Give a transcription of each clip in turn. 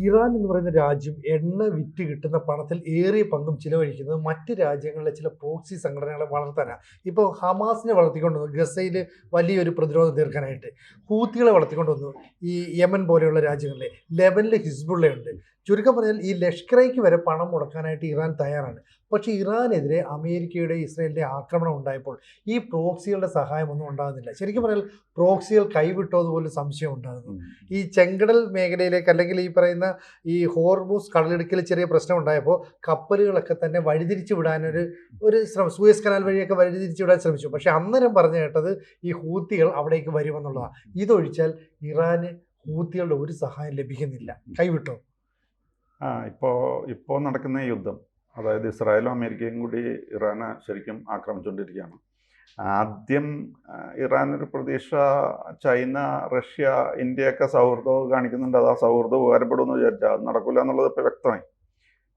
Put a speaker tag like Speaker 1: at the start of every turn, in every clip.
Speaker 1: Iran എന്ന് പറയുന്ന രാജ്യം എണ്ണ വിറ്റ് കിട്ടുന്ന പണത്തിൽ ഏറിയ പങ്കും ചിലവഴിക്കുന്നത് മറ്റ് രാജ്യങ്ങളിലെ ചില പ്രോക്സി സംഘടനകളെ വളർത്താനാണ്. ഇപ്പോൾ ഹമാസിനെ വളർത്തിക്കൊണ്ടുവന്നു ഗസയിൽ വലിയൊരു പ്രതിരോധം തീർക്കാനായിട്ട്. ഹൂത്തികളെ വളർത്തിക്കൊണ്ടുവന്നു ഈ യമൻ പോലെയുള്ള രാജ്യങ്ങളിലെ. ലെബനിൽ ഹിസ്ബുള്ളയുണ്ട്. ചുരുക്കം പറഞ്ഞാൽ ഈ ലഷ്കറയ്ക്ക് വരെ പണം മുടക്കാനായിട്ട് ഇറാൻ തയ്യാറാണ്. പക്ഷേ ഇറാനെതിരെ അമേരിക്കയുടെ ഇസ്രയേലിൻ്റെ ആക്രമണം ഉണ്ടായപ്പോൾ ഈ പ്രോക്സികളുടെ സഹായമൊന്നും ഉണ്ടാകുന്നില്ല. ശരിക്കും പറഞ്ഞാൽ പ്രോക്സികൾ കൈവിട്ടതുപോലും സംശയം ഉണ്ടാകുന്നു. ഈ ചെങ്കടൽ മേഖലയിലേക്ക് അല്ലെങ്കിൽ ഈ പറയുന്ന ഈ ഹോർമൂസ് കടലിടുക്കിൽ ചെറിയ പ്രശ്നം ഉണ്ടായപ്പോൾ കപ്പലുകളൊക്കെ തന്നെ വഴിതിരിച്ചു വിടാനൊരു ഒരു ശ്രമം, സൂയസ് കനാൽ വഴിയൊക്കെ വഴിതിരിച്ചു വിടാൻ ശ്രമിച്ചു. പക്ഷേ അന്നേരം പറഞ്ഞു കേട്ടത് ഈ ഹൂത്തികൾ അവിടേക്ക് വരുമെന്നുള്ളതാണ്. ഇതൊഴിച്ചാൽ ഇറാന് ഹൂത്തികളുടെ ഒരു സഹായം ലഭിക്കുന്നില്ല. കൈവിട്ടോ?
Speaker 2: ഇപ്പോൾ നടക്കുന്ന ഈ യുദ്ധം, അതായത് ഇസ്രായേലും അമേരിക്കയും കൂടി ഇറാനെ ശരിക്കും ആക്രമിച്ചുകൊണ്ടിരിക്കുകയാണ്. ആദ്യം ഇറാൻ ഒരു പ്രതീക്ഷ ചൈന, റഷ്യ, ഇന്ത്യയൊക്കെ സൗഹൃദം കാണിക്കുന്നുണ്ട്. അത് ആ സൗഹൃദം ഉപകാരപ്പെടുമെന്ന് വിചാരിച്ചാൽ അത് നടക്കില്ല എന്നുള്ളത് ഇപ്പോൾ വ്യക്തമായി.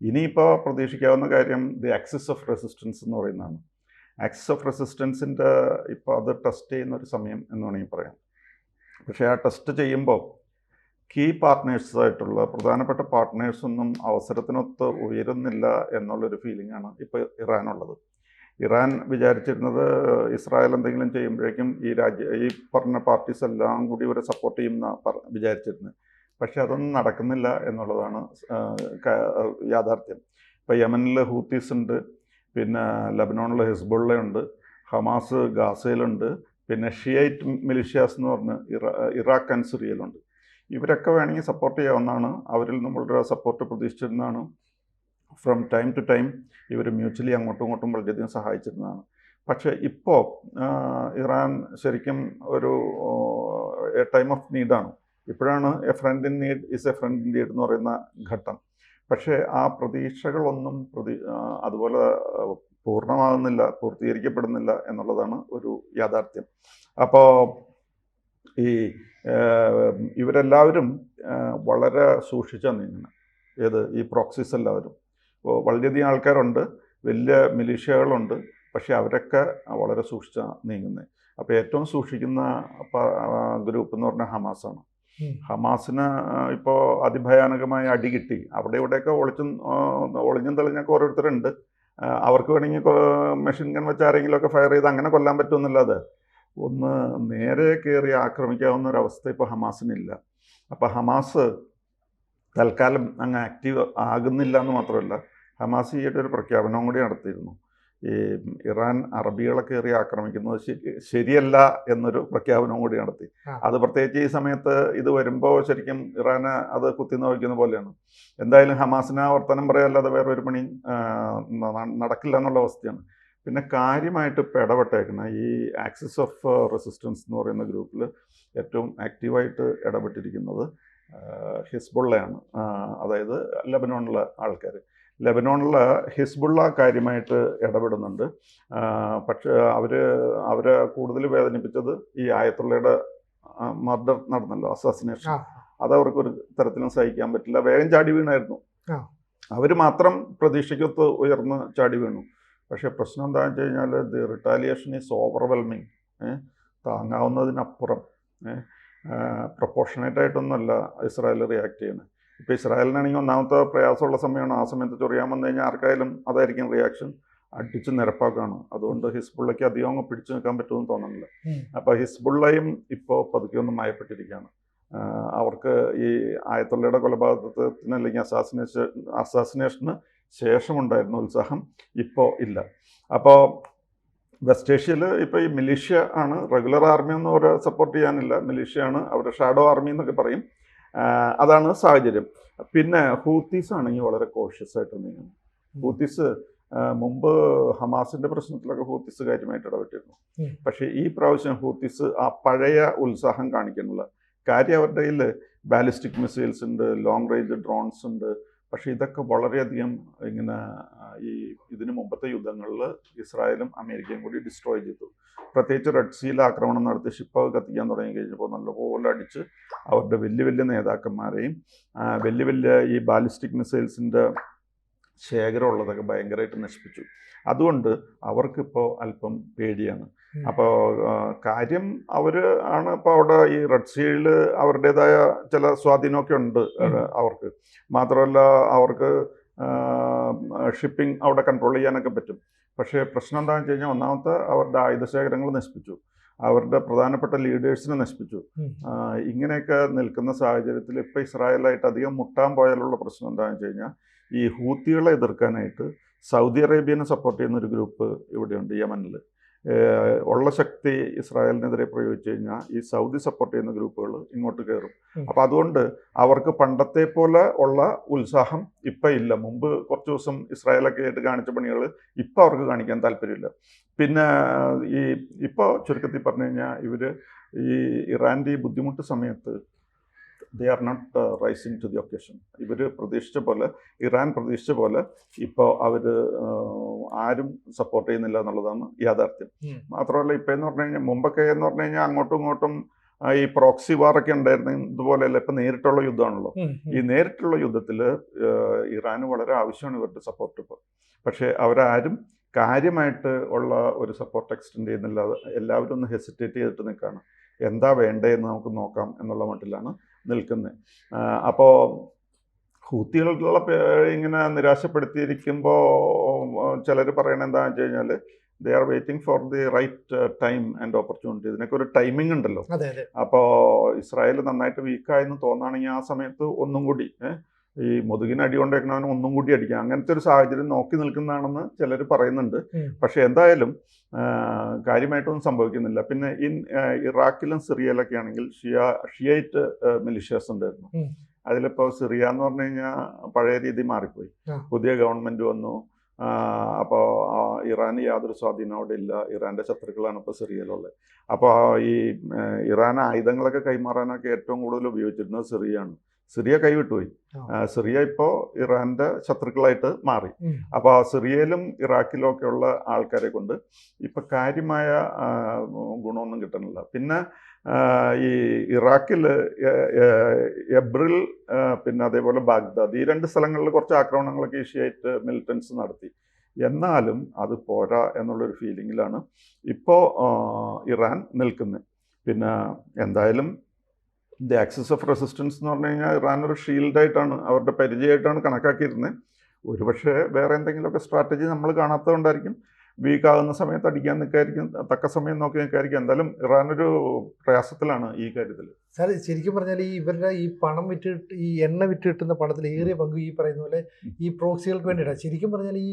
Speaker 2: ഇനിയിപ്പോൾ പ്രതീക്ഷിക്കാവുന്ന കാര്യം ദി ആക്സിസ് ഓഫ് റെസിസ്റ്റൻസ് എന്ന് പറയുന്നതാണ്. ആക്സിസ് ഓഫ് റെസിസ്റ്റൻസിൻ്റെ ഇപ്പോൾ അത് ടെസ്റ്റ് ചെയ്യുന്ന ഒരു സമയം എന്ന് വേണമെങ്കിൽ പറയാം. പക്ഷേ ആ ടെസ്റ്റ് ചെയ്യുമ്പോൾ കീ പാർട്ട്നേഴ്സായിട്ടുള്ള പ്രധാനപ്പെട്ട പാർട്ട്നേഴ്സൊന്നും അവസരത്തിനൊത്ത് ഉയരുന്നില്ല എന്നുള്ളൊരു ഫീലിംഗാണ് ഇപ്പോൾ ഇറാനുള്ളത്. ഇറാൻ വിചാരിച്ചിരുന്നത് ഇസ്രായേൽ എന്തെങ്കിലും ചെയ്യുമ്പോഴേക്കും ഈ പറഞ്ഞ പാർട്ടീസ് എല്ലാം കൂടി ഇവരെ സപ്പോർട്ട് ചെയ്യുന്ന വിചാരിച്ചിരുന്നത്. പക്ഷെ അതൊന്നും നടക്കുന്നില്ല എന്നുള്ളതാണ് യാഥാർത്ഥ്യം. ഇപ്പോൾ യമനിൽ ഹൂത്തീസ് ഉണ്ട്, പിന്നെ ലബനോണിൽ ഹിസ്ബുള്ളയുണ്ട്, ഹമാസ് ഗാസയിലുണ്ട്, പിന്നെ ഷിയൈറ്റ് മിലിഷ്യാസ് എന്ന് പറഞ്ഞ് ഇറാഖ് ആൻഡ് സിറിയയിലുണ്ട്. ഇവരൊക്കെ വേണമെങ്കിൽ സപ്പോർട്ട് ചെയ്യാവുന്നതാണ്. അവരിൽ നമ്മളുടെ സപ്പോർട്ട് പ്രതീക്ഷിച്ചിരുന്നതാണ്. ഫ്രം ടൈം ടു ടൈം ഇവർ മ്യൂച്വലി അങ്ങോട്ടും ഇങ്ങോട്ടും വളരെയധികം സഹായിച്ചിരുന്നതാണ്. പക്ഷേ ഇപ്പോൾ ഇറാൻ ശരിക്കും ഒരു ടൈം ഓഫ് നീഡാണ്. ഇപ്പോഴാണ് a friend in need is a friend in need എന്ന് പറയുന്ന ഘട്ടം. പക്ഷേ ആ പ്രതീക്ഷകളൊന്നും അതുപോലെ പൂർണ്ണമാകുന്നില്ല, പൂർത്തീകരിക്കപ്പെടുന്നില്ല എന്നുള്ളതാണ് ഒരു യാഥാർത്ഥ്യം. അപ്പോൾ ഇവരെല്ലാവരും വളരെ സൂക്ഷിച്ചാണ് നീങ്ങുന്നത്. ഈ പ്രോക്സിസ് എല്ലാവരും വളരെയധികം ആൾക്കാരുണ്ട്, വലിയ മിലീഷ്യകളുണ്ട്, പക്ഷേ അവരൊക്കെ വളരെ സൂക്ഷിച്ചാണ് നീങ്ങുന്നത്. അപ്പോൾ ഏറ്റവും സൂക്ഷിക്കുന്ന ഗ്രൂപ്പ് എന്ന് പറഞ്ഞാൽ ഹമാസാണ്. ഹമാസിന് ഇപ്പോൾ അതിഭയാനകമായ അടി കിട്ടി. അവിടെ ഇവിടെയൊക്കെ ഒളിഞ്ഞും തെളിഞ്ഞൊക്കെ ഓരോരുത്തരുണ്ട്. അവർക്ക് വേണമെങ്കിൽ മെഷീൻ ഗൺ വെച്ച് ആരെങ്കിലുമൊക്കെ ഫയർ ചെയ്ത് അങ്ങനെ കൊല്ലാൻ പറ്റുമെന്നല്ലാതെ ഒന്ന് നേരെ കയറി ആക്രമിക്കാവുന്ന ഒരവസ്ഥ ഇപ്പോൾ ഹമാസിനില്ല. അപ്പോൾ ഹമാസ് തൽക്കാലം അങ്ങ് ആക്റ്റീവ് ആകുന്നില്ല എന്ന് മാത്രമല്ല, ഹമാസ് ഈയിടെ ഒരു പ്രഖ്യാപനവും കൂടി നടത്തിയിരുന്നു. ഈ ഇറാൻ അറബികളെ കയറി ആക്രമിക്കുന്നത് ശരിയല്ല എന്നൊരു പ്രഖ്യാപനവും കൂടി നടത്തി. അത് പ്രത്യേകിച്ച് ഈ സമയത്ത് ഇത് വരുമ്പോൾ ശരിക്കും ഇറാന് അത് കുത്തിനോക്കുന്ന പോലെയാണ്. എന്തായാലും ഹമാസിന് വർത്തമാനം പറയാല്ലാതെ വേറൊരു പണി നടക്കില്ല എന്നുള്ള അവസ്ഥയാണ്. പിന്നെ കാര്യമായിട്ട് ഇപ്പോൾ ഇടപെട്ടേക്കുന്ന ഈ ആക്സിസ് ഓഫ് റെസിസ്റ്റൻസ് എന്ന് പറയുന്ന ഗ്രൂപ്പിൽ ഏറ്റവും ആക്റ്റീവായിട്ട് ഇടപെട്ടിരിക്കുന്നത് ഹിസ്ബുള്ളയാണ്. അതായത് ലബനോണിലെ ആൾക്കാർ. ലബനോണിലെ ഹിസ്ബുള്ള കാര്യമായിട്ട് ഇടപെടുന്നുണ്ട്. പക്ഷേ അവരെ കൂടുതൽ വേദനിപ്പിച്ചത് ഈ ആയത്തുള്ളയുടെ മർഡർ നടന്നല്ലോ, അസാസിനേഷൻ. അതവർക്കൊരു തരത്തിലും സഹിക്കാൻ പറ്റില്ല. വേഗം ചാടി വീണായിരുന്നു. അവർ മാത്രം പ്രതീക്ഷയ്ക്കൊത്ത് ഉയർന്ന് ചാടി വീണു. പക്ഷേ പ്രശ്നം എന്താണെന്ന് വെച്ച് കഴിഞ്ഞാൽ ദി റിട്ടാലിയേഷൻ ഈസ് ഓവർവെൽമിങ്. താങ്ങാവുന്നതിനപ്പുറം പ്രൊപ്പോർഷനേറ്റായിട്ടൊന്നുമല്ല ഇസ്രായേൽ റിയാക്ട് ചെയ്യുന്നത്. ഇപ്പോൾ ഇസ്രായേലിനാണെങ്കിൽ ഒന്നാമത്തെ പ്രയാസമുള്ള സമയമാണ്. ആ സമയത്ത് ചൊറിയാൻ വന്നു കഴിഞ്ഞാൽ ആർക്കായാലും അതായിരിക്കും റിയാക്ഷൻ. അടിച്ച് നിരപ്പാക്കാണ്. അതുകൊണ്ട് ഹിസ്ബുള്ളയ്ക്ക് അധികം അങ്ങ് പിടിച്ചു നിൽക്കാൻ പറ്റുമെന്ന് തോന്നുന്നില്ല. അപ്പോൾ ഹിസ്ബുള്ളയും ഇപ്പോൾ പതുക്കെ ഒന്നും മയപ്പെട്ടിരിക്കുകയാണ്. അവർക്ക് ഈ ആയത്തുള്ളയുടെ കൊലപാതകത്തിന് അല്ലെങ്കിൽ അസാസിനേഷന് ശേഷമുണ്ടായിരുന്ന ഉത്സാഹം ഇപ്പോൾ ഇല്ല. അപ്പോൾ വെസ്റ്റ് ഏഷ്യയിൽ ഇപ്പോൾ ഈ മിലിഷ്യ ആണ്. റെഗുലർ ആർമി ഒന്നും അവരെ സപ്പോർട്ട് ചെയ്യാനില്ല. മിലിഷ്യയാണ്, അവരുടെ ഷാഡോ ആർമി എന്നൊക്കെ പറയും. അതാണ് സാഹചര്യം. പിന്നെ ഹൂത്തീസ് ആണെങ്കിൽ വളരെ കോഷ്യസ് ആയിട്ട് നീങ്ങുന്നു. ഹൂത്തീസ് മുമ്പ് ഹമാസിൻ്റെ പ്രശ്നത്തിലൊക്കെ ഹൂത്തീസ് കാര്യമായിട്ട് ഇടപെട്ടിരുന്നു. പക്ഷേ ഈ പ്രാവശ്യം ഹൂത്തീസ് ആ പഴയ ഉത്സാഹം കാണിക്കുന്നില്ല. കാര്യം അവരുടെ കയ്യിൽ ബാലിസ്റ്റിക് മിസൈൽസ് ഉണ്ട്, ലോങ് റേഞ്ച് ഡ്രോൺസ് ഉണ്ട്. പക്ഷേ ഇതൊക്കെ വളരെയധികം ഇങ്ങനെ ഇതിന് മുമ്പത്തെ യുദ്ധങ്ങളിൽ ഇസ്രായേലും അമേരിക്കയും കൂടി ഡിസ്ട്രോയ് ചെയ്തു. പ്രത്യേകിച്ച് റെഡ് സീയിൽ ആക്രമണം നടത്തി ഷിപ്പൊക്കെ കത്തിക്കാൻ തുടങ്ങി കഴിഞ്ഞപ്പോൾ നല്ലപോലെ അടിച്ച് അവരുടെ വലിയ വലിയ നേതാക്കന്മാരെയും വലിയ വലിയ ഈ ബാലിസ്റ്റിക് മിസൈൽസിൻ്റെ ശേഖരമുള്ളതൊക്കെ ഭയങ്കരമായിട്ട് നശിപ്പിച്ചു. അതുകൊണ്ട് അവർക്കിപ്പോൾ അല്പം പേടിയാണ്. അപ്പോൾ കാര്യം അവർ ആണ് ഇപ്പോൾ അവിടെ ഈ റെഡ് സീയിൽ അവരുടേതായ ചില സ്വാധീനമൊക്കെ ഉണ്ട് അവർക്ക്. മാത്രമല്ല അവർക്ക് ഷിപ്പിംഗ് അവിടെ കൺട്രോൾ ചെയ്യാനൊക്കെ പറ്റും. പക്ഷേ പ്രശ്നം എന്താണെന്ന് വെച്ച് കഴിഞ്ഞാൽ ഒന്നാമത്തെ അവരുടെ ആയുധശേഖരങ്ങൾ നശിപ്പിച്ചു, അവരുടെ പ്രധാനപ്പെട്ട ലീഡേഴ്സിനെ നശിപ്പിച്ചു. ഇങ്ങനെയൊക്കെ നിൽക്കുന്ന സാഹചര്യത്തിൽ ഇപ്പോൾ ഇസ്രായേലായിട്ട് അധികം മുട്ടാൻ പോയാലുള്ള പ്രശ്നം എന്താണെന്ന് വെച്ച് കഴിഞ്ഞാൽ ഈ ഹൂത്തികളെ എതിർക്കാനായിട്ട് സൗദി അറേബ്യനെ സപ്പോർട്ട് ചെയ്യുന്നൊരു ഗ്രൂപ്പ് ഇവിടെയുണ്ട് യമനിൽ. ഉള്ള ശക്തി ഇസ്രായേലിനെതിരെ പ്രയോഗിച്ചു കഴിഞ്ഞാൽ ഈ സൗദി സപ്പോർട്ട് ചെയ്യുന്ന ഗ്രൂപ്പുകൾ ഇങ്ങോട്ട് കയറും. അപ്പം അതുകൊണ്ട് അവർക്ക് പണ്ടത്തെ പോലെ ഉള്ള ഉത്സാഹം ഇപ്പം ഇല്ല. മുമ്പ് കുറച്ച് ദിവസം ഇസ്രായേലൊക്കെ ആയിട്ട് കാണിച്ച പണികൾ ഇപ്പം അവർക്ക് കാണിക്കാൻ താല്പര്യമില്ല. പിന്നെ ഈ ഇപ്പോൾ ചുരുക്കത്തിൽ പറഞ്ഞു കഴിഞ്ഞാൽ ഇവർ ഈ ഇറാൻ്റെ ഈ ബുദ്ധിമുട്ട് സമയത്ത് they are not rising to the occasion. ഇവർ പ്രതീക്ഷിച്ച പോലെ, ഇറാൻ പ്രതീക്ഷിച്ച പോലെ ഇപ്പോൾ അവർ ആരും സപ്പോർട്ട് ചെയ്യുന്നില്ല എന്നുള്ളതാണ് യാഥാർത്ഥ്യം. മാത്രമല്ല ഇപ്പം എന്ന് പറഞ്ഞു കഴിഞ്ഞാൽ മുമ്പൊക്കെ എന്ന് പറഞ്ഞു കഴിഞ്ഞാൽ അങ്ങോട്ടും ഇങ്ങോട്ടും ഈ പ്രോക്സി വാറൊക്കെ ഉണ്ടായിരുന്നു. ഇതുപോലെയല്ല, ഇപ്പം നേരിട്ടുള്ള യുദ്ധമാണല്ലോ. ഈ നേരിട്ടുള്ള യുദ്ധത്തിൽ ഇറാന് വളരെ ആവശ്യമാണ് ഇവരുടെ സപ്പോർട്ട് ഇപ്പോൾ. പക്ഷേ അവരാരും കാര്യമായിട്ട് ഉള്ള ഒരു സപ്പോർട്ട് എക്സ്റ്റെൻഡ് ചെയ്യുന്നില്ല. എല്ലാവരും ഒന്ന് ഹെസിറ്റേറ്റ് ചെയ്തിട്ട് നിൽക്കുകയാണ്. എന്താ വേണ്ടതെന്ന് നമുക്ക് നോക്കാം എന്നുള്ള മട്ടിലാണ് നിൽക്കുന്നത്. അപ്പോൾ ഹൂത്തികളുള്ള ഇങ്ങനെ നിരാശപ്പെടുത്തിയിരിക്കുമ്പോൾ ചിലർ പറയണത് എന്താണെന്ന് വെച്ച് കഴിഞ്ഞാൽ they are waiting for the right time and opportunity. ഇതിനൊക്കെ ഒരു ടൈമിംഗ് ഉണ്ടല്ലോ. അപ്പോൾ ഇസ്രായേൽ നന്നായിട്ട് വീക്കായെന്ന് തോന്നുകയാണെങ്കിൽ ആ സമയത്ത് ഒന്നും കൂടി ഈ മുതുകിന് അടി കൊണ്ടേക്കണവന് ഒന്നും കൂടി അടിക്കാം, അങ്ങനത്തെ ഒരു സാഹചര്യം നോക്കി നിൽക്കുന്നതാണെന്ന് ചിലർ പറയുന്നുണ്ട്. പക്ഷെ എന്തായാലും കാര്യമായിട്ടൊന്നും സംഭവിക്കുന്നില്ല. പിന്നെ ഇറാഖിലും സിറിയയിലൊക്കെ ആണെങ്കിൽ ഷിയൈറ്റ് മിലിഷ്യാസ് ഉണ്ടായിരുന്നു. അതിലിപ്പോൾ സിറിയ എന്ന് പറഞ്ഞു കഴിഞ്ഞാൽ പഴയ രീതി മാറിപ്പോയി, പുതിയ ഗവൺമെൻറ് വന്നു. അപ്പോൾ ഇറാന് യാതൊരു സ്വാധീനം അവിടെ ഇല്ല. ഇറാൻ്റെ ശത്രുക്കളാണ് ഇപ്പോൾ സിറിയയിലുള്ളത്. അപ്പോൾ ഈ ഇറാൻ ആയുധങ്ങളൊക്കെ കൈമാറാനൊക്കെ ഏറ്റവും കൂടുതൽ ഉപയോഗിച്ചിരുന്നത് സിറിയയാണ്. സിറിയ കൈവിട്ടുപോയി. സിറിയ ഇപ്പോൾ ഇറാൻ്റെ ശത്രുക്കളായിട്ട് മാറി. അപ്പോൾ സിറിയയിലും ഇറാഖിലും ഒക്കെയുള്ള ആൾക്കാരെ കൊണ്ട് ഇപ്പം കാര്യമായ ഗുണമൊന്നും കിട്ടുന്നില്ല. പിന്നെ ഈ ഇറാഖിൽ എബ്രിൽ പിന്നെ അതേപോലെ ബാഗ്ദാദ്, ഈ രണ്ട് സ്ഥലങ്ങളിൽ കുറച്ച് ആക്രമണങ്ങളൊക്കെ ഷിയൈറ്റ് മിലിറ്റൻസ് നടത്തി. എന്നാലും അത് പോരാ എന്നുള്ളൊരു ഫീലിങ്ങിലാണ് ഇപ്പോൾ ഇറാൻ നിൽക്കുന്നത്. പിന്നെ എന്തായാലും ദി ആക്സിസ് ഓഫ് റെസിസ്റ്റൻസ് എന്ന് പറഞ്ഞു കഴിഞ്ഞാൽ ഇറാൻ ഒരു ഷീൽഡായിട്ടാണ്, അവരുടെ പരിചയമായിട്ടാണ് കണക്കാക്കിയിരുന്നത്. ഒരുപക്ഷെ വേറെ എന്തെങ്കിലുമൊക്കെ സ്ട്രാറ്റജി നമ്മൾ കാണാത്തതുകൊണ്ടായിരിക്കും. വീക്കാകുന്ന സമയത്ത് അടിക്കാൻ നിൽക്കായിരിക്കും, തക്ക സമയം നോക്കി നിൽക്കായിരിക്കും. എന്തായാലും ഇറാനൊരു പ്രയാസത്തിലാണ് ഈ കാര്യത്തിൽ.
Speaker 1: സാർ, ശരിക്കും പറഞ്ഞാൽ ഈ ഇവരുടെ ഈ പണം വിറ്റിട്ട്, ഈ എണ്ണ വിറ്റ് കിട്ടുന്ന പണത്തിൽ ഏറിയ പങ്ക് ഈ പറയുന്ന പോലെ ഈ പ്രോക്സികൾക്ക് വേണ്ടിയിട്ടാണ്. ശരിക്കും പറഞ്ഞാൽ ഈ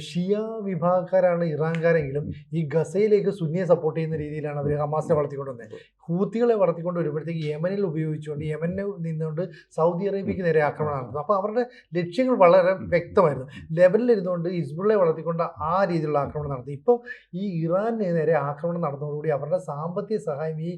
Speaker 1: ഷിയ വിഭാഗക്കാരാണ് ഇറാൻകാരെങ്കിലും ഈ ഗസയിലേക്ക് സുന്നിയെ സപ്പോർട്ട് ചെയ്യുന്ന രീതിയിലാണ് അവർ ഹമാസിനെ വളർത്തിക്കൊണ്ടുവന്നത്. ഹൂത്തികളെ വളർത്തിക്കൊണ്ട് വരുമ്പോഴത്തേക്ക് യമനിൽ ഉപയോഗിച്ചുകൊണ്ട് യമനിൽ നിന്നുകൊണ്ട് സൗദി അറേബ്യക്ക് നേരെ ആക്രമണം നടത്തുന്നു. അപ്പോൾ അവരുടെ ലക്ഷ്യങ്ങൾ വളരെ വ്യക്തമായിരുന്നു. ലെബനിലിരുന്നുകൊണ്ട് ഹിസ്ബുള്ളയെ വളർത്തിക്കൊണ്ട് ആ രീതിയിലുള്ള ആക്രമണം നടത്തി. ഇപ്പോൾ ഈ ഇറാന് നേരെ ആക്രമണം നടന്നതോടുകൂടി അവരുടെ സാമ്പത്തിക സഹായം ഈ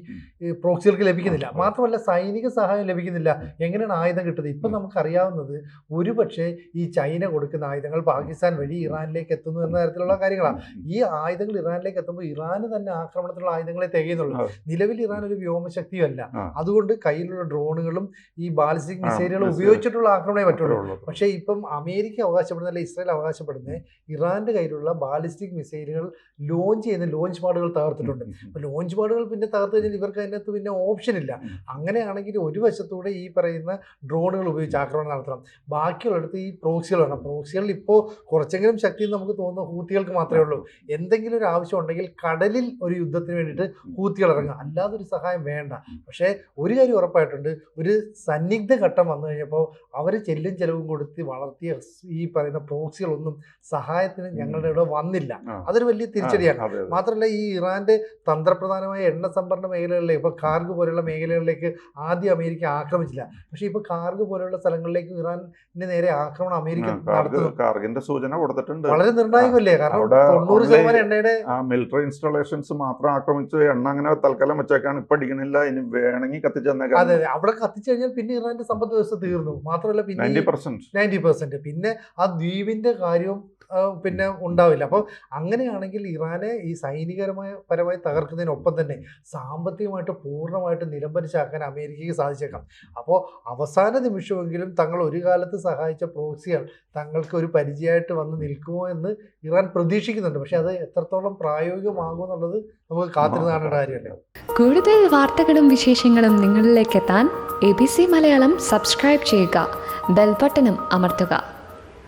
Speaker 1: പ്രോക്സികൾക്ക് ലഭിക്കുന്നില്ല. മാത്രമല്ല സൈനിക സഹായം ലഭിക്കുന്നില്ല. എങ്ങനെയാണ് ആയുധം കിട്ടുന്നത്? ഇപ്പം നമുക്കറിയാവുന്നത് ഒരുപക്ഷെ ഈ ചൈന കൊടുക്കുന്ന ആയുധങ്ങൾ പാകിസ്ഥാൻ വഴി ഇറാനിലേക്ക് എത്തുന്നു എന്ന തരത്തിലുള്ള കാര്യങ്ങളാണ്. ഈ ആയുധങ്ങൾ ഇറാനിലേക്ക് എത്തുമ്പോൾ ഇറാന് തന്നെ ആക്രമണത്തിലുള്ള ആയുധങ്ങളെ തികയുന്നുള്ളൂ. നിലവിൽ ഇറാൻ ഒരു വ്യോമശക്തിയല്ല. അതുകൊണ്ട് കയ്യിലുള്ള ഡ്രോണുകളും ഈ ബാലിസ്റ്റിക് മിസൈലുകളും ഉപയോഗിച്ചിട്ടുള്ള ആക്രമണമേ പറ്റുള്ളൂ. പക്ഷേ ഇപ്പം അമേരിക്ക അവകാശപ്പെടുന്ന, ഇസ്രായേൽ അവകാശപ്പെടുന്നത് ഇറാന്റെ കയ്യിലുള്ള ബാലിസ്റ്റിക് മിസൈലുകൾ ലോഞ്ച് ചെയ്യുന്ന ലോഞ്ച് പാഡുകൾ തകർത്തിട്ടുണ്ട്. അപ്പോൾ ലോഞ്ച് പാഡുകൾ പിന്നെ തകർത്ത് കഴിഞ്ഞാൽ ഇവർക്ക് അതിനകത്ത് പിന്നെ ഓപ്ഷൻ ഇല്ല. അങ്ങനെയാണെങ്കിൽ ഒരു വശത്തൂടെ ഈ പറയുന്ന ഡ്രോണുകൾ ഉപയോഗിച്ച് ആക്രമണം നടത്തണം, ബാക്കിയുള്ളിടത്ത് ഈ പ്രോക്സികൾ വേണം. പ്രോക്സികളിൽ ഇപ്പോൾ കുറച്ചെങ്കിലും ശക്തി നമുക്ക് തോന്നുന്ന ഹൂത്തികൾക്ക് മാത്രമേ ഉള്ളൂ. എന്തെങ്കിലും ഒരു ആവശ്യം ഉണ്ടെങ്കിൽ കടലിൽ ഒരു യുദ്ധത്തിന് വേണ്ടിയിട്ട് ഹൂത്തികൾ ഇറങ്ങുക, അല്ലാതെ ഒരു സഹായം വേണ്ട. പക്ഷേ ഒരു കാര്യം ഉറപ്പായിട്ടുണ്ട്, ഒരു സന്നിഗ്ധ ഘട്ടം വന്നു കഴിഞ്ഞപ്പോൾ അവർ ചെല്ലും ചെലവും കൊടുത്ത് വളർത്തിയ ഈ പറയുന്ന പ്രോക്സികളൊന്നും സഹായത്തിന് ഞങ്ങളുടെ ഇവിടെ വന്നില്ല. അതൊരു വലിയ തിരിച്ചടിയാണ്. മാത്രമല്ല ഈ ഇറാന്റെ തന്ത്രപ്രധാനമായ എണ്ണ സംഭരണ മേഖലകളിലേക്ക്, ഇപ്പോൾ കാർഗ് പോലെയുള്ള മേഖലകളിലേക്ക് ആദ്യം അമേരിക്ക ആക്രമിച്ചില്ല. പക്ഷേ ഇപ്പോൾ കാർഗ് പോലെയുള്ള സ്ഥലങ്ങളിലേക്ക് ഇറാന്റെ നേരെ ആക്രമണം അമേരിക്ക നടത്തുന്നു.
Speaker 2: കാർഗിന്റെ സൂചന കൊടുത്തിട്ടുണ്ട്.
Speaker 1: വളരെ നിർണായകമല്ലേ? കാരണം 90% എണ്ണയുടെ
Speaker 2: മിലിറ്ററി ഇൻസ്റ്റാളേഷൻസ് മാത്രം ആക്രമിച്ച് എണ്ണ അങ്ങനെ തൽക്കാലം വെച്ചേക്കാണ്. ഇപ്പൊ അടിക്കണില്ല, ഇനി വേണമെങ്കിൽ കത്തിച്ചേക്കാം.
Speaker 1: അതെ, അവിടെ കത്തിച്ചു കഴിഞ്ഞാൽ പിന്നെ ഇറാന്റെ സമ്പദ് വ്യവസ്ഥ തീർന്നു. മാത്രമല്ല പിന്നെ 90%, പിന്നെ ആ ദ്വീപിന്റെ കാര്യവും പിന്നെ ഉണ്ടാവില്ല. അപ്പോൾ അങ്ങനെയാണെങ്കിൽ ഇറാനെ ഈ സൈനികപരമായി തകർക്കുന്നതിനൊപ്പം തന്നെ സാമ്പത്തികമായിട്ട് പൂർണ്ണമായിട്ട് തലംപരിച്ചാക്കാൻ അമേരിക്കയ്ക്ക് സാധിച്ചേക്കാം. അപ്പോൾ അവസാന നിമിഷമെങ്കിലും തങ്ങൾ ഒരു കാലത്ത് സഹായിച്ച പ്രോക്സികൾ തങ്ങൾക്ക് ഒരു പരിചയമായിട്ട് വന്ന് നിൽക്കുമോ എന്ന് ഇറാൻ പ്രതീക്ഷിക്കുന്നുണ്ട്. പക്ഷെ അത് എത്രത്തോളം പ്രായോഗികമാകും എന്നുള്ളത് നമുക്ക് കാത്തിരുന്ന് കാണേണ്ട കാര്യമല്ലേ.
Speaker 3: കൂടുതൽ വാർത്തകളും വിശേഷങ്ങളും നിങ്ങളിലേക്ക് എത്താൻ ABC മലയാളം സബ്സ്ക്രൈബ് ചെയ്യുക, ബെൽ ബട്ടണും അമർത്തുക.